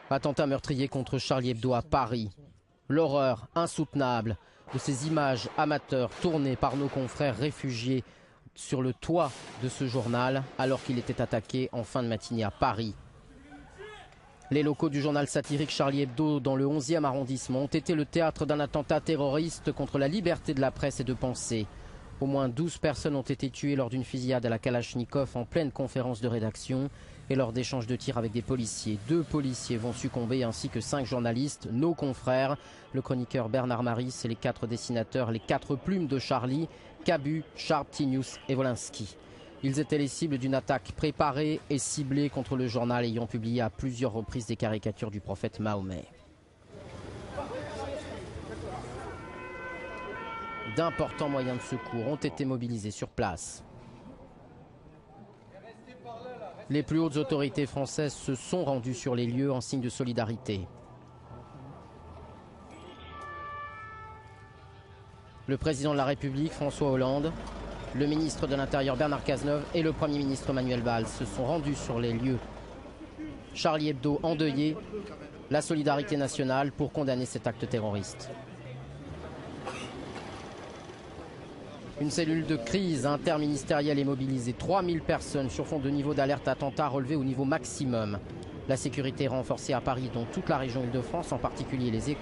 Attentat meurtrier contre Charlie Hebdo à Paris. L'horreur insoutenable de ces images amateurs tournées par nos confrères réfugiés sur le toit de ce journal alors qu'il était attaqué en fin de matinée à Paris. Les locaux du journal satirique Charlie Hebdo dans le 11e arrondissement ont été le théâtre d'un attentat terroriste contre la liberté de la presse et de penser. Au moins 12 personnes ont été tuées lors d'une fusillade à la Kalachnikov en pleine conférence de rédaction et lors d'échanges de tirs avec des policiers. 2 policiers vont succomber ainsi que 5 journalistes, nos confrères, le chroniqueur Bernard Maris et les 4 dessinateurs, les 4 plumes de Charlie, Cabu, Sharp, Tinius et Wolinski. Ils étaient les cibles d'une attaque préparée et ciblée contre le journal ayant publié à plusieurs reprises des caricatures du prophète Mahomet. D'importants moyens de secours ont été mobilisés sur place. Les plus hautes autorités françaises se sont rendues sur les lieux en signe de solidarité. Le président de la République, François Hollande, le ministre de l'Intérieur Bernard Cazeneuve et le Premier ministre Manuel Valls se sont rendus sur les lieux. Charlie Hebdo endeuillé, la solidarité nationale pour condamner cet acte terroriste. Une cellule de crise interministérielle est mobilisée. 3000 personnes sur fond de niveau d'alerte attentat relevé au niveau maximum. La sécurité est renforcée à Paris, dont toute la région Île-de-France, en particulier les écoles.